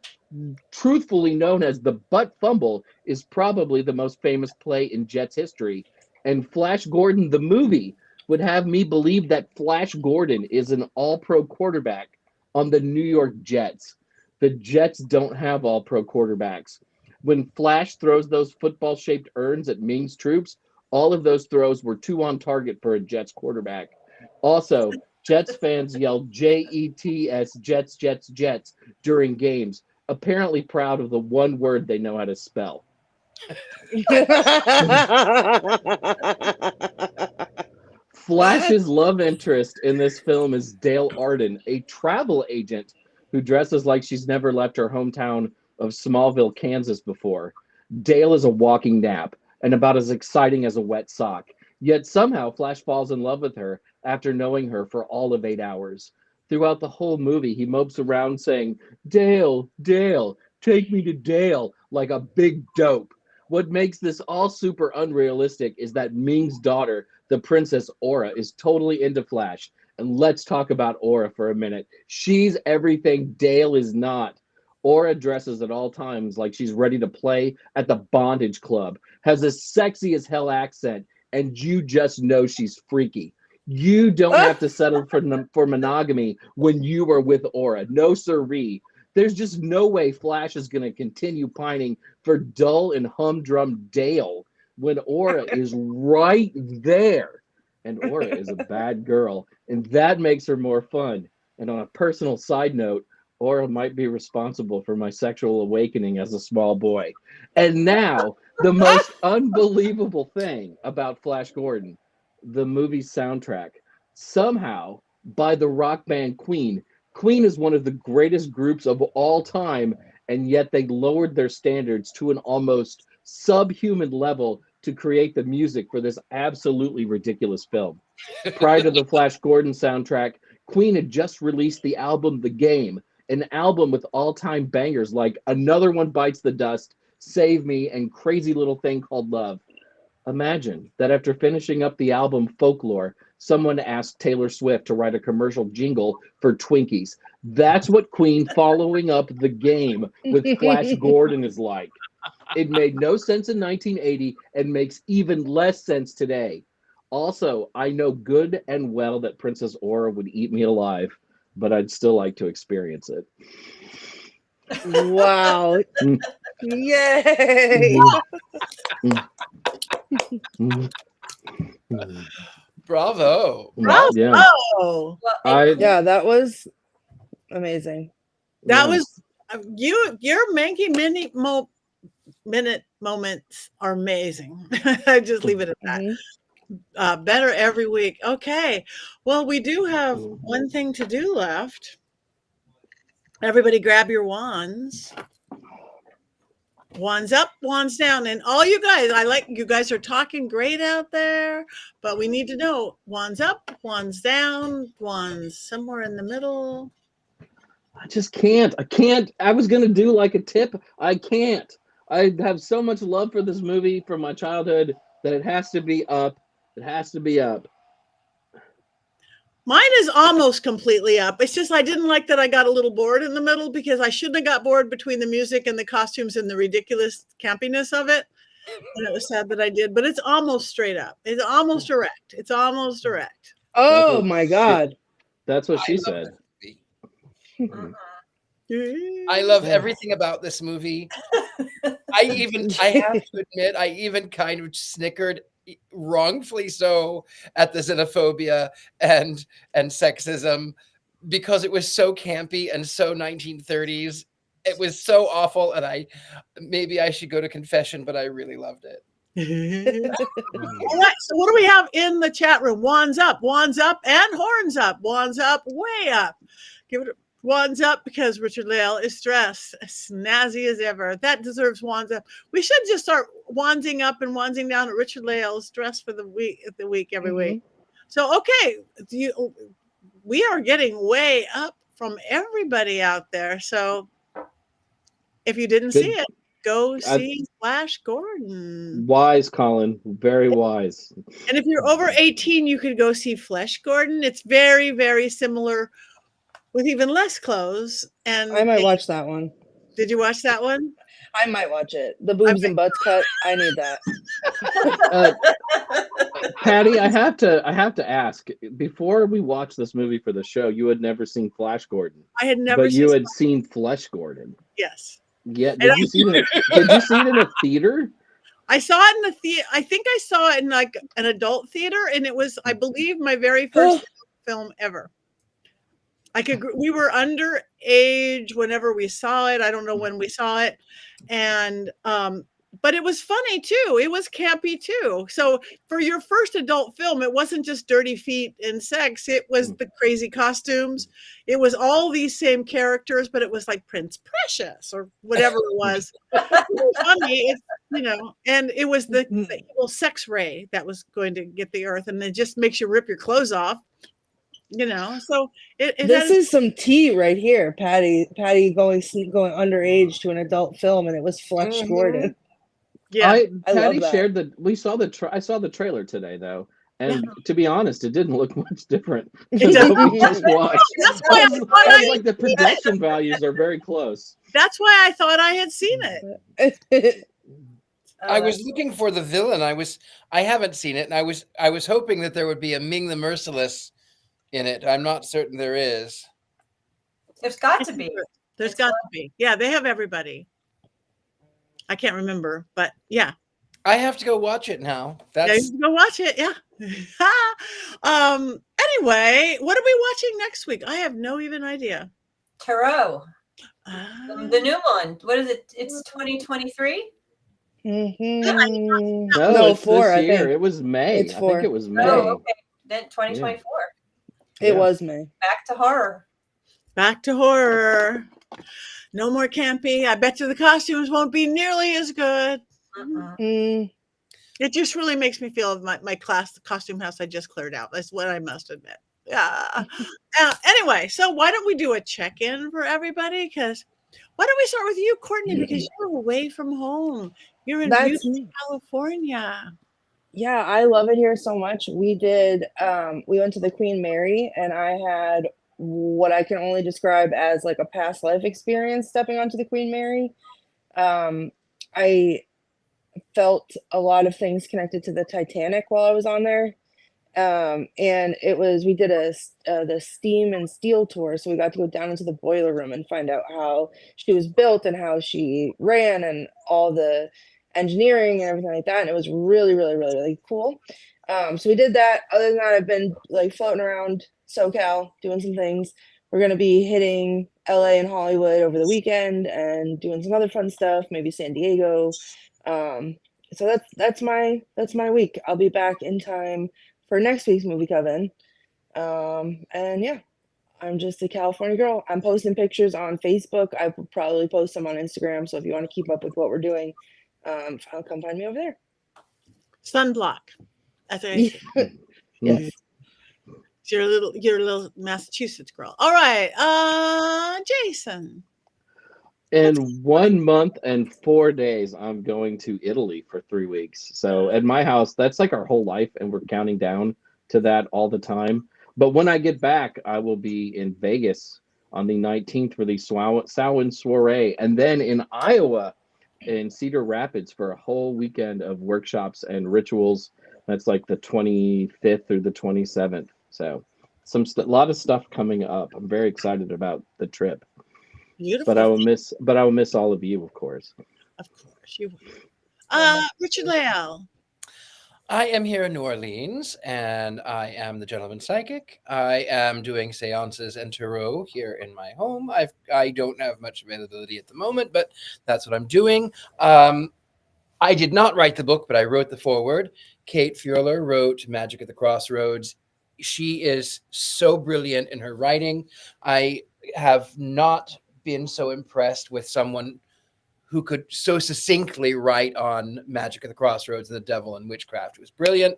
truthfully known as the butt fumble, is probably the most famous play in Jets history. And Flash Gordon, the movie, would have me believe that Flash Gordon is an all-pro quarterback on the New York Jets. The Jets don't have all-pro quarterbacks. When Flash throws those football-shaped urns at Ming's troops, all of those throws were too on target for a Jets quarterback. Also, Jets fans yell Jets, Jets, Jets, Jets during games, apparently proud of the one word they know how to spell. Flash's love interest in this film is Dale Arden, a travel agent who dresses like she's never left her hometown of Smallville, Kansas before. Dale is a walking nap and about as exciting as a wet sock. Yet somehow Flash falls in love with her after knowing her for all of 8 hours. Throughout the whole movie, he mopes around saying, "Dale, Dale, take me to Dale," like a big dope. What makes this all super unrealistic is that Ming's daughter, the Princess Aura, is totally into Flash. And let's talk about Aura for a minute. She's everything Dale is not. Aura dresses at all times like she's ready to play at the bondage club, has a sexy as hell accent, and you just know she's freaky. You don't have to settle for monogamy when you are with Aura. No sirree. There's just no way Flash is going to continue pining for dull and humdrum Dale when Aura is right there. And Aura is a bad girl, and that makes her more fun. And on a personal side note, Aura might be responsible for my sexual awakening as a small boy. And now, the most unbelievable thing about Flash Gordon, the movie's soundtrack, somehow by the rock band Queen. Queen is one of the greatest groups of all time, and yet they lowered their standards to an almost subhuman level to create the music for this absolutely ridiculous film. Prior to the Flash Gordon soundtrack, Queen had just released the album The Game, an album with all-time bangers like Another One Bites the Dust, Save Me, and Crazy Little Thing Called Love. Imagine that after finishing up the album Folklore, someone asked Taylor Swift to write a commercial jingle for Twinkies. That's what Queen following up The Game with Flash Gordon is like. It made no sense in 1980 and makes even less sense today. Also, I know good and well that Princess Aura would eat me alive, but I'd still like to experience it. Wow. Yay. Bravo. Bravo. Yeah. Well, Yeah, that was amazing. That was your Mankey minute moments are amazing. I just leave it at that. Mhm. Better every week. Okay. Well, we do have one thing to do left. Everybody grab your wands. Wands up, wands down. And all you guys, you guys are talking great out there, but we need to know wands up, wands down, wands somewhere in the middle. I just can't. I can't. I was going to do like a tip. I can't. I have so much love for this movie from my childhood that it has to be up. It has to be up. Mine is almost completely up. It's just I didn't like that I got a little bored in the middle because I shouldn't have got bored between the music and the costumes and the ridiculous campiness of it. And it was sad that I did, but it's almost straight up. It's almost direct. It's almost direct. Oh my God. That's what she I love said. this movie. I love everything about this movie. I have to admit, I even kind of snickered, wrongfully so, at the xenophobia and sexism because it was so campy and so 1930s. It was so awful, and maybe I should go to confession, but I really loved it. All right, so what do we have in the chat room? Wands up, and horns up. Wands up, way up. Give it wands up because Richard-Lael is dressed as snazzy as ever. That deserves wands up. We should just start wanding up and wanding down at Richard-Lael's dress for the week every week. So okay, we are getting way up from everybody out there. So if you didn't see it, go see Flash Gordon. Wise, Colin. Very wise. And if you're over 18, you could go see Flash Gordon. It's very, very similar with even less clothes. And I might watch that one. Did you watch that one? I might watch it. The boobs and butts cut. I need that. Patti, I have to ask. Before we watched this movie for the show, you had never seen Flash Gordon. I had never. But you had seen Flesh Gordon. Yes. Yeah. Did you see it in a theater? I saw it in the theater. I think I saw it in like an adult theater, and it was, I believe, my very first film ever. We were underage whenever we saw it. I don't know when we saw it. And, but it was funny too. It was campy too. So for your first adult film, it wasn't just dirty feet and sex. It was the crazy costumes. It was all these same characters, but it was like Prince Precious or whatever it was. It was funny, and it was the evil sex ray that was going to get the earth, and it just makes you rip your clothes off. So this is some tea right here. Patti going underage to an adult film, and it was Flesh Gordon. Yeah, Patti shared I saw the trailer today though, and to be honest, it didn't look much different than what we just watched. That's why I thought like the production values are very close. That's why I thought I had seen it. I was looking for the villain. I haven't seen it, and I was hoping that there would be a Ming the Merciless in it. I'm not certain there is. There's got to be. There's got to be. Yeah, they have everybody. I can't remember, but yeah. I have to go watch it now. Yeah, you can go watch it. Yeah. Anyway, what are we watching next week? I have no even idea. Tarot. The new one. What is it? It's 2023. Mm-hmm. No, it's 4. this I year. think It was May. It's I 4. think it was May. Oh, okay. Then 2024. It was May. Back to horror. Back to horror. No more campy. I bet you the costumes won't be nearly as good. Mm. It just really makes me feel my costume house I just cleared out. That's what I must admit. Yeah. Anyway, so why don't we do a check-in for everybody? Because why don't we start with you, Courtney? Because you're away from home. You're in beautiful California. Yeah, I love it here so much. We went to the Queen Mary, and I had what I can only describe as like a past life experience stepping onto the Queen Mary. I felt a lot of things connected to the Titanic while I was on there. And we did the steam and steel tour. So we got to go down into the boiler room and find out how she was built and how she ran and all the engineering and everything like that. And it was really, really, really, really cool. So we did that. Other than that, I've been like floating around SoCal doing some things. We're going to be hitting LA and Hollywood over the weekend and doing some other fun stuff, maybe San Diego. So that's my week. I'll be back in time for next week's movie Coven. And yeah, I'm just a California girl. I'm posting pictures on Facebook. I will probably post some on Instagram. So if you want to keep up with what we're doing, come find me over there. Sunblock. That's what I say. Yes. You're a little Massachusetts girl. All right. Jason. In 1 month and 4 days, I'm going to Italy for 3 weeks. So at my house, that's like our whole life, and we're counting down to that all the time. But when I get back, I will be in Vegas on the 19th for the Samhain Soiree, and then in Iowa, in Cedar Rapids for a whole weekend of workshops and rituals. That's like the 25th through the 27th. So a lot of stuff coming up. I'm very excited about the trip. Beautiful. But I will miss all of you, of course. Of course you will. Richard-Lael. I am here in New Orleans, and I am the gentleman psychic. I am doing seances and tarot here in my home. I don't have much availability at the moment, but that's what I'm doing. I did not write the book, but I wrote the foreword. Kate Furler wrote Magic at the Crossroads. She is so brilliant in her writing. I have not been so impressed with someone who could so succinctly write on Magic at the Crossroads and the Devil and Witchcraft. It was brilliant.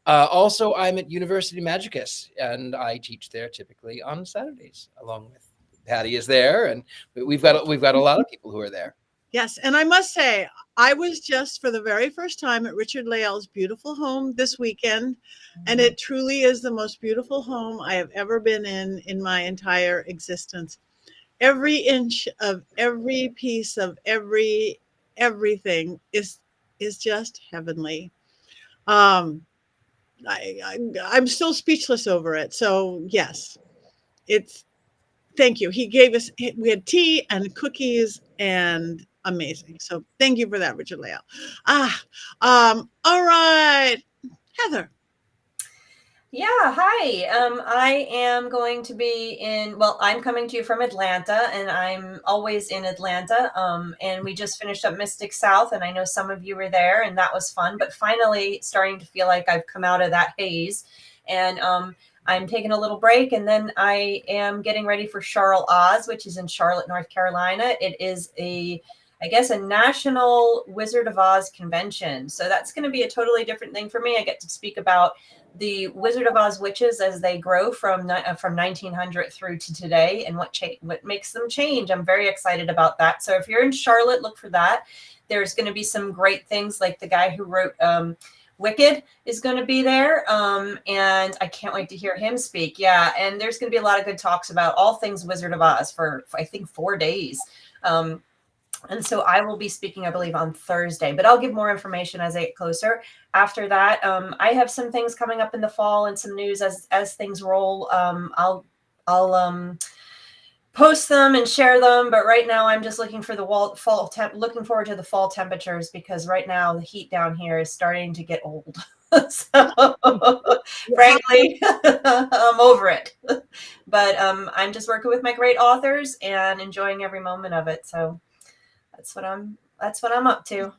Also, I'm at University Magicus, and I teach there typically on Saturdays, along with Patti is there, and we've got a lot of people who are there. Yes, and I must say, I was just for the very first time at Richard-Lael's beautiful home this weekend, and it truly is the most beautiful home I have ever been in my entire existence. Every inch of every piece of everything is just heavenly. I'm still speechless over it. So yes, thank you. He gave us, we had tea and cookies and amazing. So thank you for that, Richard-Lael. All right, Heather. Yeah, hi. I am going to be I'm coming to you from Atlanta, and I'm always in Atlanta. And we just finished up Mystic South, and I know some of you were there, and that was fun, but finally starting to feel like I've come out of that haze. And I'm taking a little break, and then I am getting ready for Charles Oz, which is in Charlotte, North Carolina. It is a national Wizard of Oz convention. So that's going to be a totally different thing for me. I get to speak about the Wizard of Oz witches as they grow from 1900 through to today, and what makes them change. I'm very excited about that. So if you're in Charlotte, look for that. There's going to be some great things, like the guy who wrote Wicked is going to be there, and I can't wait to hear him speak. Yeah, and there's going to be a lot of good talks about all things Wizard of Oz for I think 4 days. And so I will be speaking, I believe, on Thursday, but I'll give more information as I get closer. After that, I have some things coming up in the fall and some news as things roll. I'll post them and share them. But right now, I'm just looking for the looking forward to the fall temperatures, because right now the heat down here is starting to get old. So, frankly, I'm over it. But I'm just working with my great authors and enjoying every moment of it. So that's what I'm up to.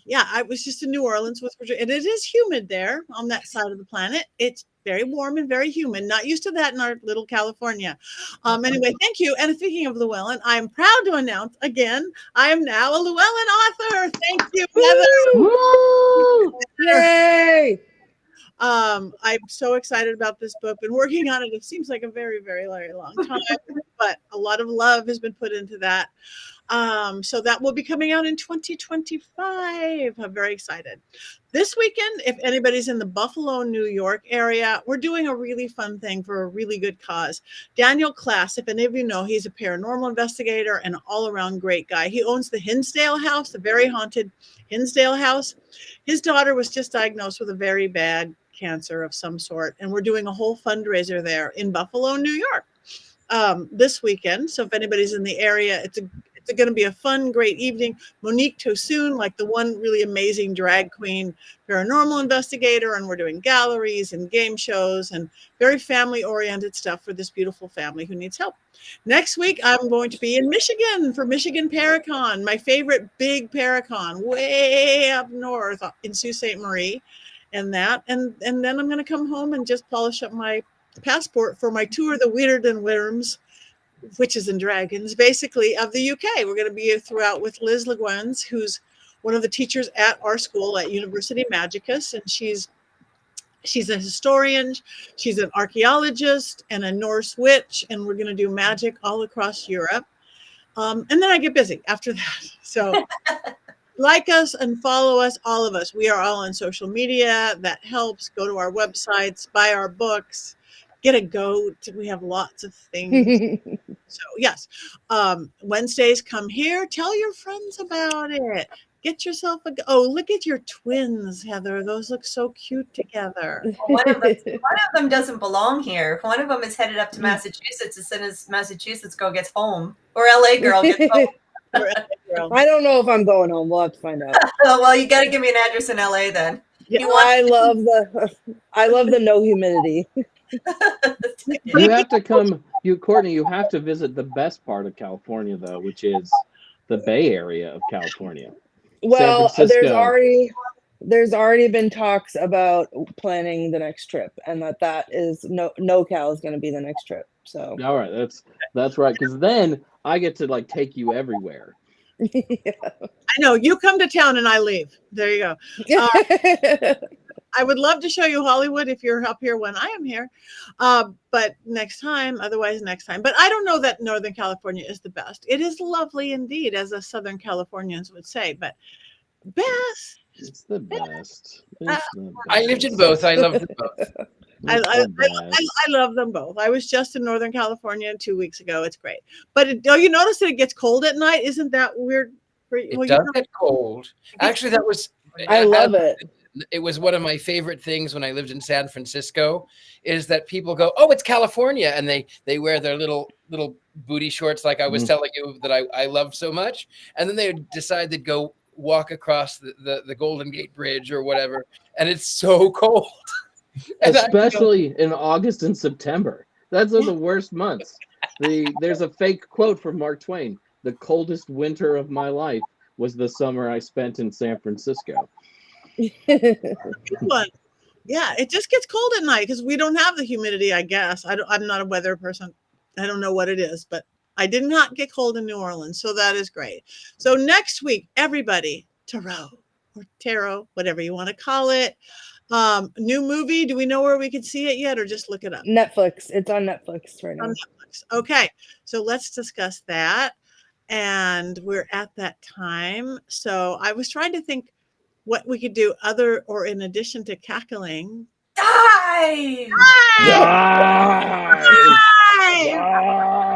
Yeah, I was just in New Orleans with Richard, and it is humid there on that side of the planet. It's very warm and very humid. Not used to that in our little California. Anyway, thank you. And speaking of Llewellyn, I am proud to announce again, I am now a Llewellyn author. Thank you, Heather. Woo! Yay! I'm so excited about this book. Been working on it. It seems like a very, very, very long time, but a lot of love has been put into that. So that will be coming out in 2025. I'm very excited. This weekend, if anybody's in the Buffalo, New York area, we're doing a really fun thing for a really good cause. Daniel Klass, if any of you know, he's a paranormal investigator and an all-around great guy. He owns the Hinsdale House, the very haunted Hinsdale House. His daughter was just diagnosed with a very bad cancer of some sort, and we're doing a whole fundraiser there in Buffalo, New York, this weekend. So if anybody's in the area, it's going to be a fun, great evening. Monique Tosoon, like the one really amazing drag queen paranormal investigator, and we're doing galleries and game shows and very family-oriented stuff for this beautiful family who needs help. Next week, I'm going to be in Michigan for Michigan Paracon, my favorite big Paracon, way up north in Sault Ste. Marie, and then I'm going to come home and just polish up my passport for my tour, the Weird and Worms, Witches and Dragons, basically, of the UK. We're going to be throughout with Liz Legwens, who's one of the teachers at our school at University Magicus, and she's a historian, she's an archaeologist and a Norse witch, and we're going to do magic all across Europe. And then I get busy after that. So like us and follow us, all of us. We are all on social media. That helps. Go to our websites, buy our books, get a goat. We have lots of things. So yes, Wednesdays, come here. Tell your friends about it. Get yourself look at your twins, Heather. Those look so cute together. One of them doesn't belong here. One of them is headed up to Massachusetts as soon as Massachusetts girl gets home, or LA girl gets home. I don't know if I'm going home. We'll have to find out. Well, you got to give me an address in LA then. Yeah, I love the no humidity. You have to come, Courtney. You have to visit the best part of California, though, which is the Bay Area of California. Well, there's already been talks about planning the next trip, and that is NoCal is going to be the next trip. So all right, that's right, because then I get to like take you everywhere. Yeah. I know, you come to town and I leave. There you go. I would love to show you Hollywood if you're up here when I am here, but otherwise next time. But I don't know that Northern California is the best. It is lovely indeed, as the Southern Californians would say, but best. It's the best. I lived in both. I loved them both. I love them both. I was just in Northern California 2 weeks ago. It's great. But you notice that it gets cold at night? Isn't that weird? It does get cold. Actually, I love it. It was one of my favorite things when I lived in San Francisco, is that people go, "Oh, it's California," and they wear their little booty shorts, like I was telling you that I love so much, and then they decide to go walk across the Golden Gate Bridge or whatever, and it's so cold. Especially in August and September. Those are the worst months. There's a fake quote from Mark Twain: "The coldest winter of my life was the summer I spent in San Francisco." Good one. Yeah, it just gets cold at night because we don't have the humidity, I guess. I'm not a weather person. I don't know what it is, but I did not get cold in New Orleans, so that is great. So next week, everybody, tarot, whatever you want to call it. New movie. Do we know where we can see it yet, or just look it up? Netflix. It's on Netflix right now. On Netflix. Okay, so let's discuss that. And we're at that time. So I was trying to think what we could do in addition to cackling. Die! Die! Die!